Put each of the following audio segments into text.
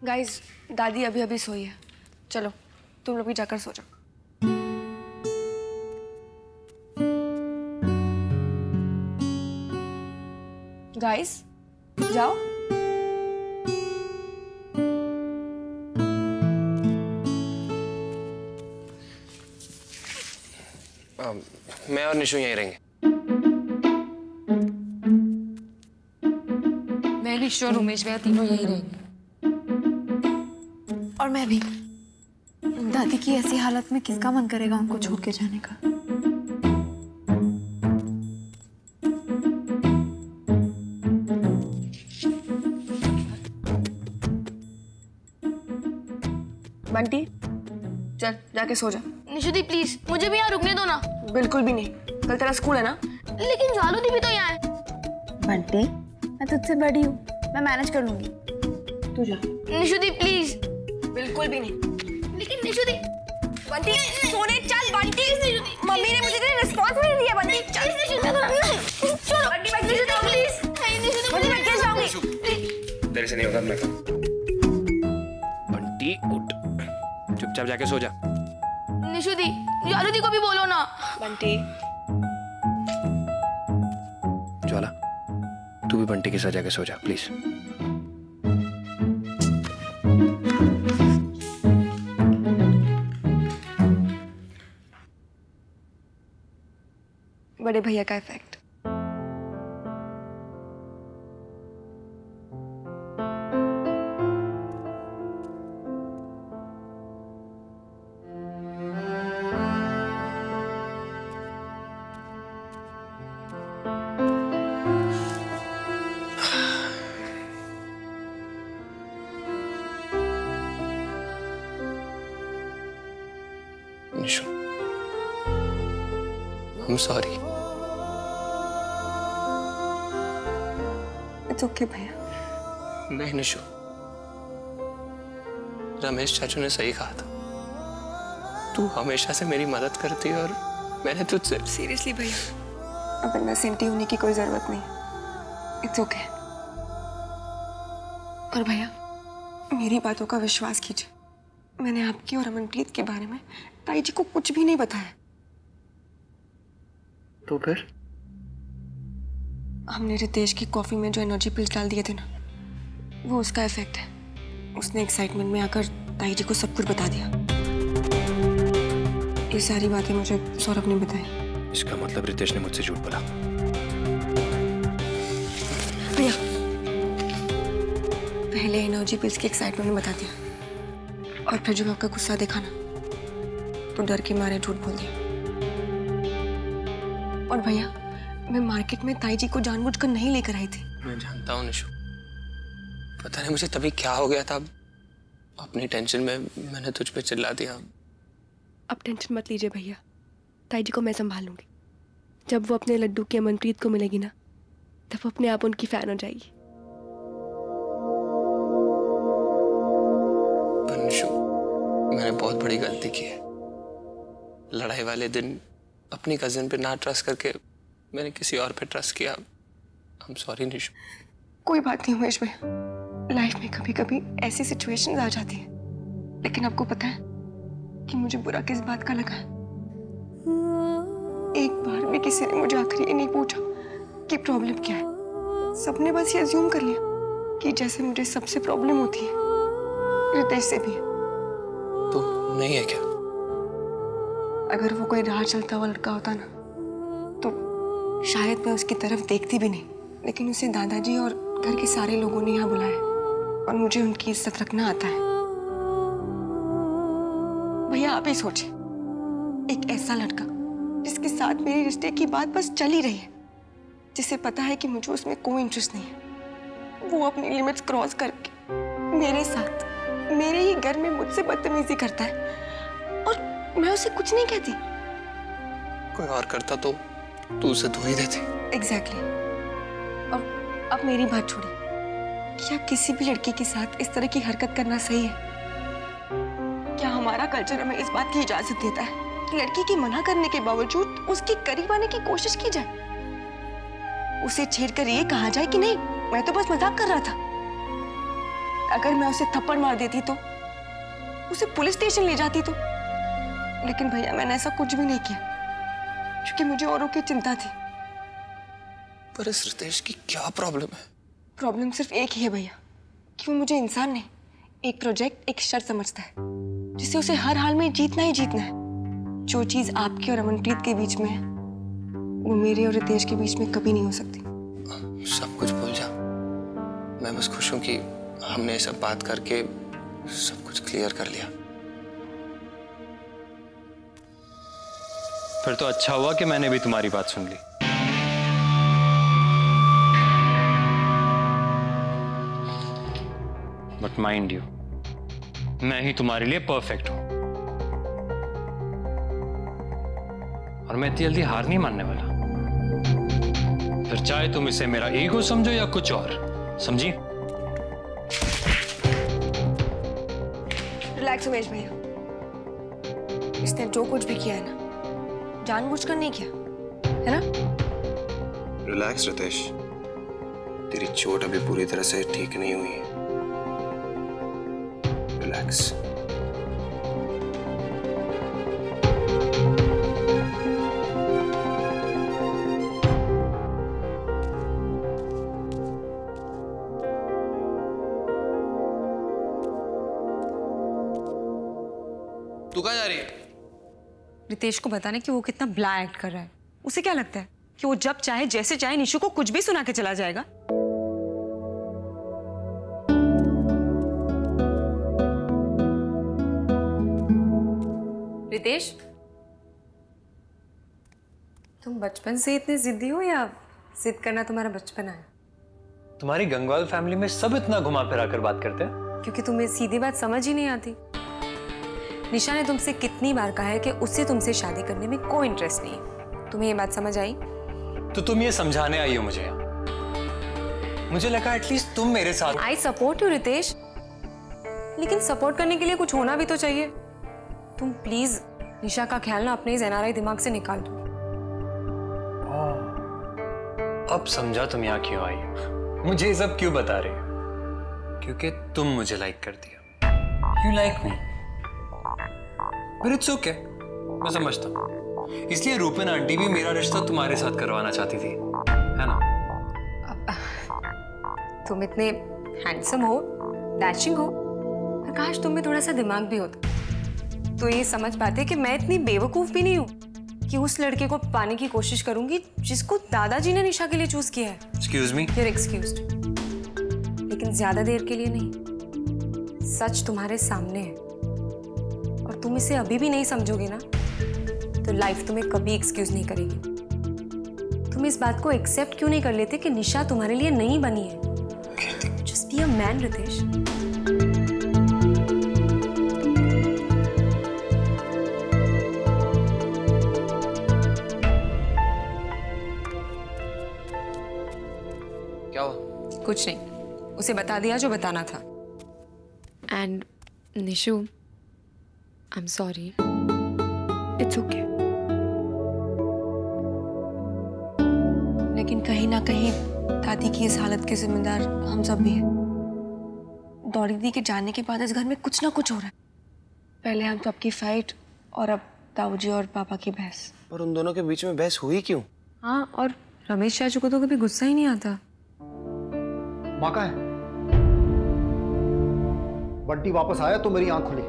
Guys, दादी अभी अभी सोई है। चलो तुम लोग भी जाकर सो जाओ। गाइस जाओ। मैं और निशु यहीं रहेंगे। मैं, निशु और उमेश भैया तीनों यहीं रहेंगे। और मैं भी। दादी की ऐसी हालत में किसका मन करेगा उनको छोड़ के जाने का। बंटी चल जाके सो जा। निशु दी प्लीज मुझे भी यहाँ रुकने दो ना। बिल्कुल भी नहीं, कल तेरा स्कूल है ना। लेकिन जालू दी भी तो यहाँ है। बंटी मैं तुझसे बड़ी हूँ, मैं मैनेज कर लूंगी। तू जा। निशु दी प्लीज। बिल्कुल भी नहीं। लेकिन निशु दी। बंटी सोने चल। बंटी मम्मी ने मुझे तेरी रिस्पॉन्स नहीं दिया। बंटी चल। छोड़ो बंटी प्लीज। बंटी मैं कैसे जाऊंगी? तेरे से नहीं होगा। मैं बंटी उठ, चुपचाप जाके सो जा। निशु दी, जालू दी को भी बोलो ना। बंटी ज्वाला, तू भी बंटी के साथ जाके सो जा प्लीज। बड़े भैया का effect. Nishu, I'm sorry. It's okay भैया। नहीं निशु, रमेश चाचू ने सही कहा था। तू हमेशा से मेरी मदद करती है और मैंने तुझसे। सीरियसली भैया, अब इतना सेंटी होने की कोई जरूरत नहीं। It's okay. और भैया मेरी बातों का विश्वास कीजिए, मैंने आपकी और अमनप्रीत के बारे में ताई जी को कुछ भी नहीं बताया। तो फिर हमने रितेश की कॉफी में जो एनर्जी पिल्स डाल दिए थे ना, वो उसका इफेक्ट है। उसने एक्साइटमेंट में आकर ताई जी को सब कुछ बता दिया। ये सारी बातें मुझे सौरभ ने बताई। इसका मतलब रितेश ने मुझसे झूठ बोला। भैया पहले एनर्जी पिल्स की एक्साइटमेंट में बता दिया, और फिर जब आपका गुस्सा देखा ना, तो डर के मारे झूठ बोल दिया। और भैया मैं मार्केट में ताई जी को जानबूझकर नहीं लेकर आई थी। मैं जानता हूँ निशु, पता नहीं मुझे तभी क्या हो गया था। अपनी टेंशन में मैंने तुझ पे चिल्ला दिया। अब टेंशन मत लीजिए भैया, ताई जी को मैं संभाल लूंगी। जब वो अपने लड्डू की अमनप्रीत को मिलेगी ना, तब वो अपने आप उनकी फैन हो जाएगी। पर निशु, मैंने बहुत बड़ी गलती की है। लड़ाई वाले दिन अपनी कजिन पे ना ट्रस्ट करके मैंने किसी और पे ट्रस्ट किया। I'm sorry Nishu. कोई बात नहीं उमेश भैया, लाइफ में कभी कभी ऐसी सिचुएशंस आ जाती है। लेकिन आपको पता है कि मुझे बुरा किस बात का लगा है? एक बार भी किसी ने मुझे आखिर ये नहीं पूछा कि प्रॉब्लम क्या है। सबने बस ये अज्यूम कर लिया कि जैसे मुझे सबसे प्रॉब्लम होती है, रितेश से भी है। तो नहीं है क्या? अगर वो कोई राह चलता हुआ लड़का होता ना, तो शायद मैं उसकी तरफ देखती भी नहीं। लेकिन उसे दादाजी और घर के सारे लोगों ने यहाँ बुलाया, और मुझे उनकी इज्जत रखना आता है। भैया आप ही सोचिए, एक ऐसा लड़का जिसके साथ मेरे रिश्ते की बात बस चल ही रही है, जिसे पता है कि मुझे उसमें कोई इंटरेस्ट नहीं है, वो अपनी लिमिट्स क्रॉस करके मेरे साथ मेरे ही घर में मुझसे बदतमीजी करता है, और मैं उसे कुछ नहीं कहती। कोई और करता तो तू उसे धो ही देती। एग्जैक्टली। और अब मेरी बात छोड़िए, क्या किसी भी लड़की के साथ इस तरह की हरकत करना सही है? क्या हमारा कल्चर हमें इस बात की इजाजत देता है कि लड़की की मना करने के बावजूद उसके करीब आने की कोशिश की जाए, उसे छेड़कर ये कहा जाए कि नहीं मैं तो बस मजाक कर रहा था? अगर मैं उसे थप्पड़ मार देती तो, उसे पुलिस स्टेशन ले जाती तो। लेकिन भैया मैंने ऐसा कुछ भी नहीं किया, क्योंकि मुझे औरों की चिंता थी। पर इस रितेश की क्या प्रॉब्लम है? प्रॉब्लम सिर्फ एक ही है भैया, कि वो मुझे इंसान नहीं, एक प्रोजेक्ट, एक शर्त समझता है, जिसे उसे हर हाल में जीतना ही जीतना है। जो चीज आपके और अमनप्रीत के बीच में है, वो मेरे और रितेश के बीच में कभी नहीं हो सकती। सब कुछ भूल जा। मैं बस खुश हूं कि हमने ये सब बात करके सब कुछ क्लियर कर लिया। फिर तो अच्छा हुआ कि मैंने भी तुम्हारी बात सुन ली। बट माइंड यू, मैं ही तुम्हारे लिए परफेक्ट हूं, और मैं इतनी जल्दी हार नहीं मानने वाला। फिर चाहे तुम इसे मेरा ईगो समझो या कुछ और, समझी? रिलैक्स उमेश भैया, इसने जो कुछ भी किया है ना, जानबूझकर नहीं किया है ना। रिलैक्स रितेश, तेरी चोट अभी पूरी तरह से ठीक नहीं हुई है। रिलैक्स। तू कहाँ जा रही है? रितेश को बताने कि वो कितना ब्लैक एक्ट कर रहा है। उसे क्या लगता है कि वो जब चाहे जैसे चाहे निशु को कुछ भी सुना के चला जाएगा? रितेश, तुम बचपन से इतने जिद्दी हो या जिद करना तुम्हारा बचपना है? तुम्हारी गंगवाल फैमिली में सब इतना घुमा फिरा कर बात करते हैं? क्योंकि तुम्हें सीधी बात समझ ही नहीं आती। निशा ने तुमसे कितनी बार कहा है कि उससे तुमसे शादी करने में कोई इंटरेस्ट नहीं है। तुम्हें ये बात समझ आई? तो तुम ये समझाने आई हो मुझे यहाँ? मुझे लगा एटलीस्ट तुम मेरे साथ। आई सपोर्ट यू रितेश, लेकिन सपोर्ट करने के लिए कुछ होना भी तो चाहिए। तुम प्लीज निशा का ख्याल ना अपने इस एनआरआई दिमाग से निकाल दो। अब समझा तुम यहाँ क्यों आई हो। मुझे ये सब क्यों बता रहे हो? क्योंकि तुम मुझे लाइक करती हो। You like me, but it's okay, मैं समझता हूँ। इसलिए रूपन आंटी भी मेरा रिश्ता तुम्हारे साथ करवाना चाहती थी, है ना? तुम इतने हैंडसम हो, डैशिंग हो, पर काश तुम में थोड़ा सा दिमाग भी होता तो ये समझ पाते कि मैं इतनी बेवकूफ भी नहीं हूँ कि उस लड़के को पाने की कोशिश करूंगी जिसको दादाजी ने निशा के लिए चूज किया है। Excuse me? You're excused, लेकिन ज्यादा देर के लिए नहीं। सच तुम्हारे सामने है और तुम इसे अभी भी नहीं समझोगे ना, तो लाइफ तुम्हें कभी एक्सक्यूज नहीं करेगी। तुम इस बात को एक्सेप्ट क्यों नहीं कर लेते कि निशा तुम्हारे लिए नहीं बनी है? Just be a man Ritesh. क्या हुआ? कुछ नहीं, उसे बता दिया जो बताना था। And Nishu, I am sorry. It's okay. लेकिन कहीं ना कहीं दादी की इस हालत के जिम्मेदार हम सब भी हैं। दौड़ी दी के जाने के बाद इस घर में कुछ ना कुछ हो रहा है। पहले हम सबकी फाइट और अब ताऊजी और पापा की बहस। पर उन दोनों के बीच में बहस हुई क्यों? हाँ, और रमेश चाचू को तो कभी गुस्सा ही नहीं आता। माँ कहाँ है? बंटी वापस आया तो मेरी आंख खुली।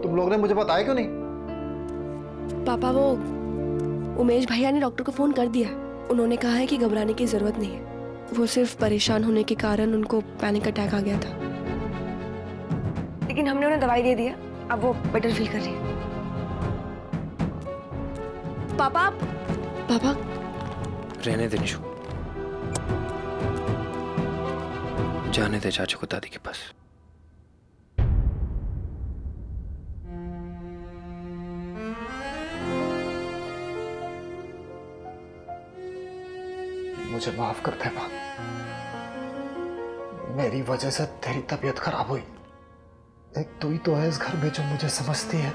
तुम लोग ने मुझे बताया क्यों नहीं? पापा, वो उमेश भैया ने डॉक्टर को फोन कर दिया। उन्होंने कहा है कि घबराने की जरूरत नहीं है। वो सिर्फ परेशान होने के कारण उनको पैनिक अटैक आ गया था। लेकिन हमने उन्हें दवाई दे दिया, अब वो बेटर फील कर रही है। पापा, पापा रहने दे निशु, जाने दे चाचू को दादी के पास। मुझे माफ कर दे माँ, मेरी वजह से तेरी तबीयत खराब हुई। एक तू ही तो है इस घर में जो मुझे समझती है,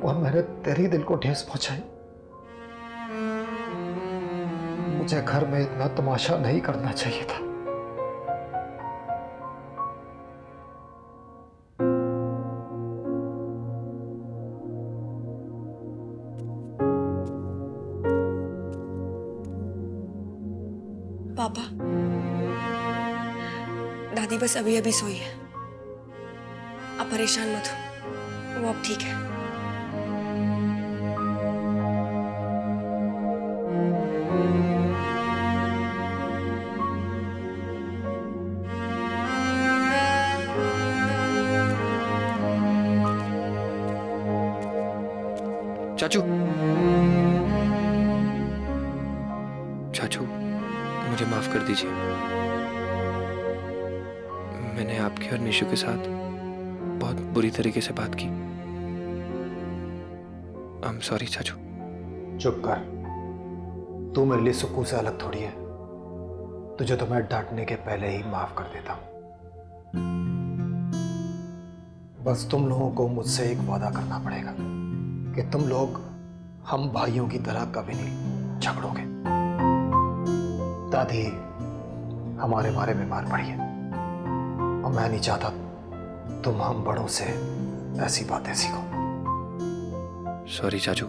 और मैंने तेरे दिल को ठेस पहुंचाई। मुझे घर में इतना तमाशा नहीं करना चाहिए था। पापा, दादी बस अभी अभी सोई है, आप परेशान मत हो, वो अब ठीक है। चाचू, चाचू मुझे माफ कर दीजिए। मैंने आपके और निशु के साथ बहुत बुरी तरीके से बात की। आई एम सॉरी चाचू। चुप कर, तू मेरे लिए सुक्कू से अलग थोड़ी है। तुझे तो मैं डांटने के पहले ही माफ कर देता हूं। बस तुम लोगों को मुझसे एक वादा करना पड़ेगा कि तुम लोग हम भाइयों की तरह कभी नहीं झगड़ोगे। दादी हमारे मारे बीमार पड़ी है और मैं नहीं चाहता तुम हम बड़ों से ऐसी बातें सीखो। सॉरी चाचू,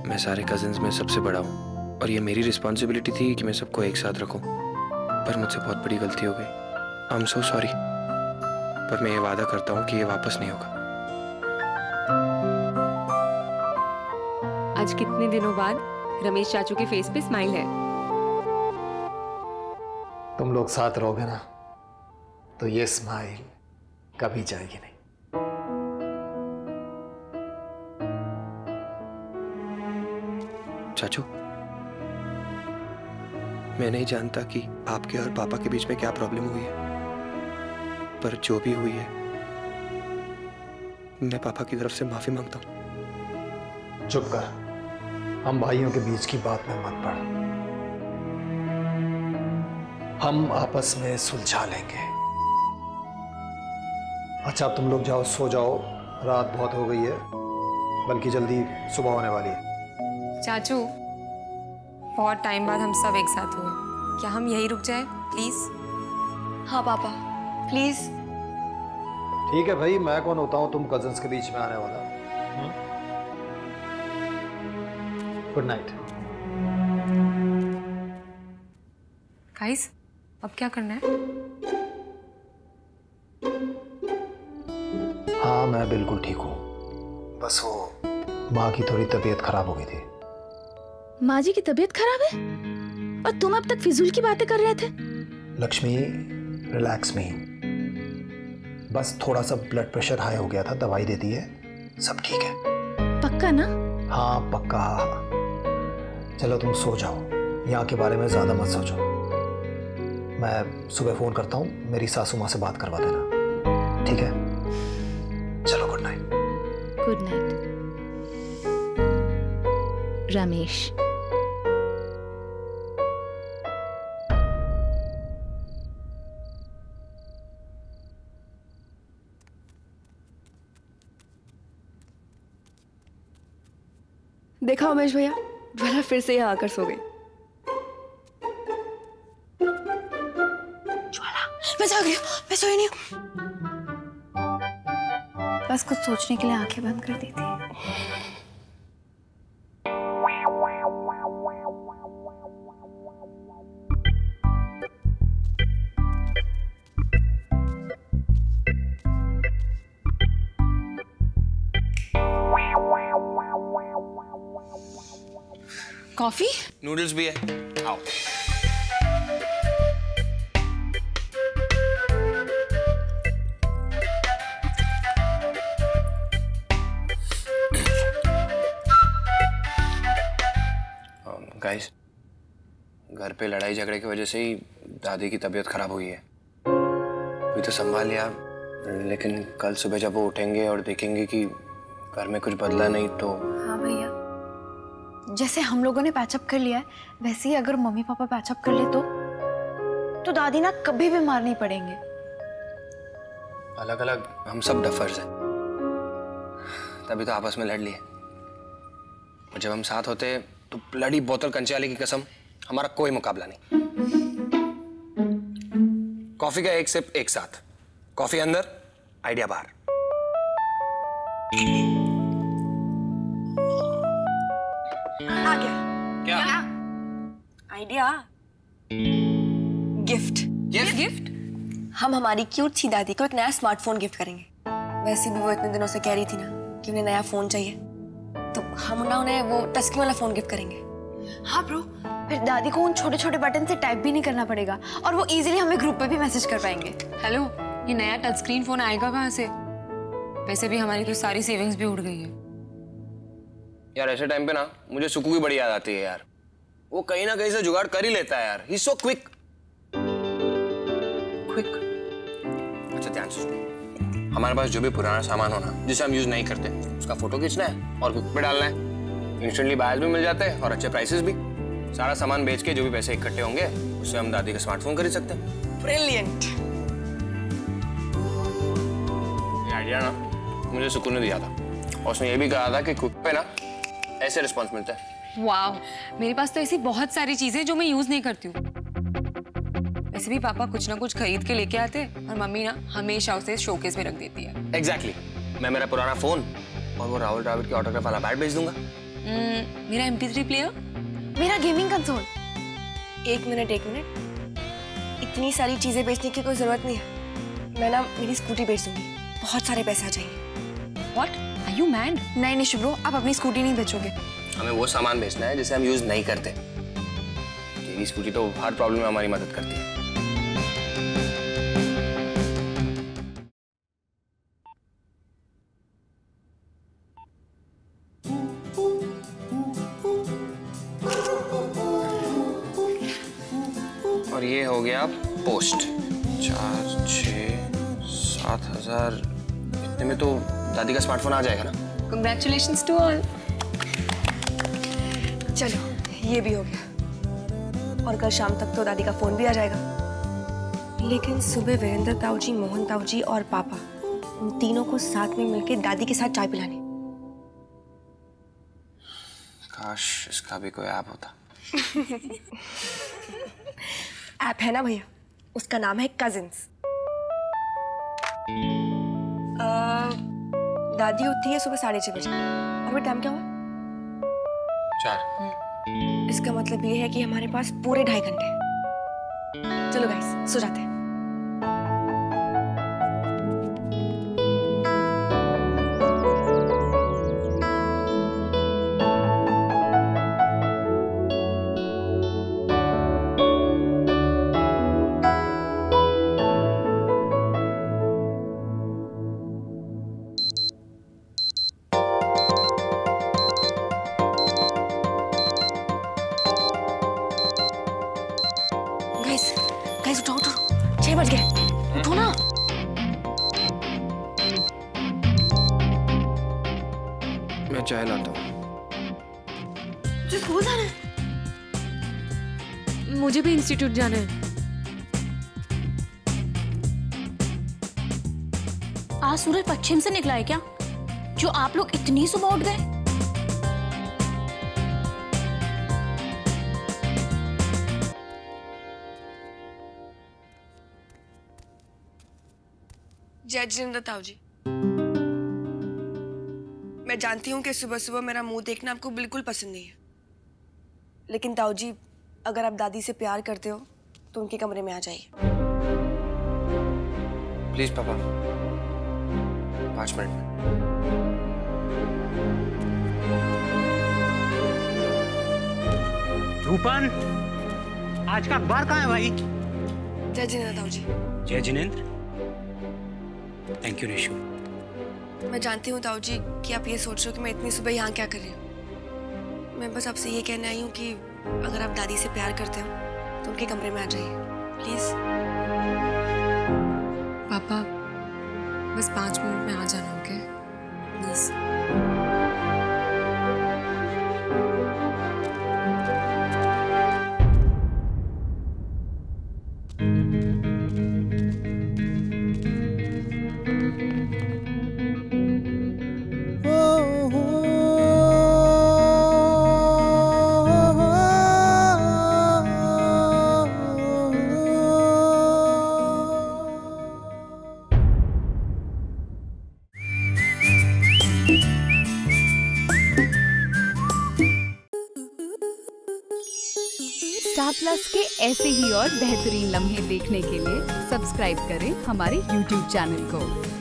मैं सारे कजिन्स में सबसे बड़ा हूँ और ये मेरी रिस्पॉन्सिबिलिटी थी कि मैं सबको एक साथ रखूं, पर मुझसे बहुत बड़ी गलती हो गई। आई एम सो सॉरी, पर मैं ये वादा करता हूँ कि ये वापस नहीं होगा। आज कितने दिनों बाद रमेश चाचू के फेस पे स्माइल है। तुम लोग साथ रहोगे ना तो ये स्माइल कभी जाएगी नहीं। चाचू, मैं नहीं जानता कि आपके और पापा के बीच में क्या प्रॉब्लम हुई है, पर जो भी हुई है मैं पापा की तरफ से माफी मांगता हूं। चुप कर, हम भाइयों के बीच की बात में मत पड़। हम आपस में सुलझा लेंगे। अच्छा अब तुम लोग जाओ, सो जाओ, रात बहुत हो गई है, बल्कि जल्दी सुबह होने वाली है। चाचू, बहुत टाइम बाद हम सब एक साथ हुए, क्या हम यही रुक जाए प्लीज? हाँ पापा प्लीज। ठीक है भाई, मैं कौन होता हूँ तुम कजिन्स के बीच में आने वाला। Good night. गाइस, अब क्या करना है? हाँ मैं बिल्कुल ठीक हूँ, बस वो माँ की थोड़ी तबीयत खराब हो गई थी। माँ जी की तबीयत खराब है और तुम अब तक फिजूल की बातें कर रहे थे। लक्ष्मी रिलैक्स मी, बस थोड़ा सा ब्लड प्रेशर हाई हो गया था, दवाई दे दी है, सब ठीक है। पक्का ना? हाँ पक्का। चलो तुम सो जाओ, यहाँ के बारे में ज्यादा मत सोचो। मैं सुबह फोन करता हूँ, मेरी सासू माँ से बात करवा देना, ठीक है? चलो good night. Good night Ramesh. देखा उमेश भैया, भला फिर से यहाँ आकर सो गई। ज्वाला, मैं जाग रही हूँ, मैं सोई नहीं हूँ। बस कुछ सोचने के लिए आंखें बंद कर देती है। कॉफी? नूडल्स भी है, आओ। गाइस, घर पे लड़ाई झगड़े की वजह से ही दादी की तबीयत खराब हुई है। अभी तो संभाल लिया, लेकिन कल सुबह जब वो उठेंगे और देखेंगे कि घर में कुछ बदला नहीं तो। हाँ भैया, जैसे हम लोगों ने पैचअप कर लिया है, वैसे ही अगर मम्मी पापा पैचअप कर ले तो दादी ना कभी बीमार नहीं पड़ेंगे। अलग अलग हम सब डफर्स हैं, तभी तो आपस में लड़ लिए। और जब हम साथ होते तो ब्लडी बोतल कंचाली की कसम हमारा कोई मुकाबला नहीं। कॉफी का एक सिप एक साथ, कॉफी अंदर आइडिया बाहर। आ गया क्या आइडिया? गिफ्ट। गिफ्ट? हम हमारी क्यूट सी दादी को एक नया स्मार्टफोन गिफ्ट करेंगे। वैसे भी वो इतने दिनों से कह रही थी ना कि उन्हें नया फोन चाहिए, तो हम ना उन्हें वो टच स्क्रीन वाला फोन गिफ्ट करेंगे। हाँ ब्रो, फिर दादी को उन छोटे छोटे बटन से टाइप भी नहीं करना पड़ेगा और वो इजीली हमें ग्रुप पे भी मैसेज कर पाएंगे। हेलो, ये नया टच स्क्रीन फोन आएगा कहाँ से? वैसे भी हमारी तो सारी सेविंग्स भी उड़ गई है। यार ऐसे टाइम पे ना मुझे सुकू की बड़ी याद आती है यार। वो कहीं ना कहीं से जुगाड़ कर ही लेता है यार। He is so quick. अच्छा ध्यान से सुनो, हमारे पास जो भी पुराना सामान होना जिसे हम यूज नहीं करते उसका फोटो खींचना है और ग्रुप पे डालना है। इंस्टेंटली बायर्स भी मिल जाते हैं और अच्छे प्राइसेस भी। सारा सामान बेच के जो भी पैसे इकट्ठे होंगे उससे हम दादी का स्मार्टफोन खरीद सकते हैं। ब्रिलियंट। ये आइडिया ना मुझे सुकून ने दिया था और उसने ये भी कहा था कि क्विक पे ना ऐसे रिस्पॉन्स मिलता है। वाह, मेरे पास तो ऐसी बहुत सारी चीजें जो मैं यूज नहीं करती हूँ। वैसे भी पापा कुछ ना कुछ खरीद के लेके आते और मम्मी ना हमेशा उसे शोकेस में रख देती है। एग्जैक्टली। मैं मेरा पुराना फोन और वो राहुल द्रविड़ की ऑटोग्राफ वाला बैट भेज दूंगा। मेरा MP3 प्लेयर, मेरा गेमिंग कंसोल। एक मिनट, इतनी सारी चीजें बेचने की कोई जरूरत नहीं है। मैं ना मेरी स्कूटी बेच दूंगी, बहुत सारे पैसे आ जाएंगे। What? Are you mad? नहीं निशु ब्रो, आप अपनी स्कूटी नहीं बेचोगे। हमें वो सामान बेचना है जिसे हम यूज नहीं करते। तेरी स्कूटी तो हर प्रॉब्लम में हमारी मदद करती है। और ये हो गया पोस्ट। 4, 6, 7 हज़ार, इतने में तो दादी का स्मार्टफोन आ जाएगा ना। Congratulations to all. चलो ये भी हो गया और कल शाम तक तो दादी का फोन भी आ जाएगा। लेकिन सुबह वीरेंद्र ताऊ जी, मोहन ताऊ जी और पापा उन तीनों को साथ में मिलकर दादी के साथ चाय पिलानी। काश इसका भी कोई ऐप होता। ऐप है ना भैया, उसका नाम है कजिन्स। दादी उठती है सुबह 6:30 बजे और वो टाइम क्या हुआ? 4। इसका मतलब ये है कि हमारे पास पूरे 2.5 घंटे हैं। चलो गाइस, सो जाते हैं। गाइस उठो उठो, 6 बज गए, उठो ना। मैं चाय लाता हूँ। तुझे स्कूल जाना है? मुझे भी इंस्टीट्यूट जाना है। आज सूरज पश्चिम से निकला है क्या, जो आप लोग इतनी सुबह उठ गए? जय जिनेंद्र ताऊ जी, मैं जानती हूँ कि सुबह सुबह मेरा मुंह देखना आपको बिल्कुल पसंद नहीं है, लेकिन ताऊ जी अगर आप दादी से प्यार करते हो तो उनके कमरे में आ जाइए। प्लीज पापा, 5 मिनट में। रूपन, आज का अखबार कहाँ है भाई? जय जिनेंद्र ताऊ जी। जय जिनेंद्र। Thank you Nishu. मैं जानती हूँ ताऊ जी कि आप ये सोच रहे हो कि मैं इतनी सुबह यहाँ क्या कर रही हूँ। मैं बस आपसे ये कहने आई हूँ कि अगर आप दादी से प्यार करते हो तो उनके कमरे में आ जाइए प्लीज। पापा बस 5 मिनट में आ जाना, ओके प्लीज। स्टार प्लस के ऐसे ही और बेहतरीन लम्हे देखने के लिए सब्सक्राइब करें हमारे YouTube चैनल को।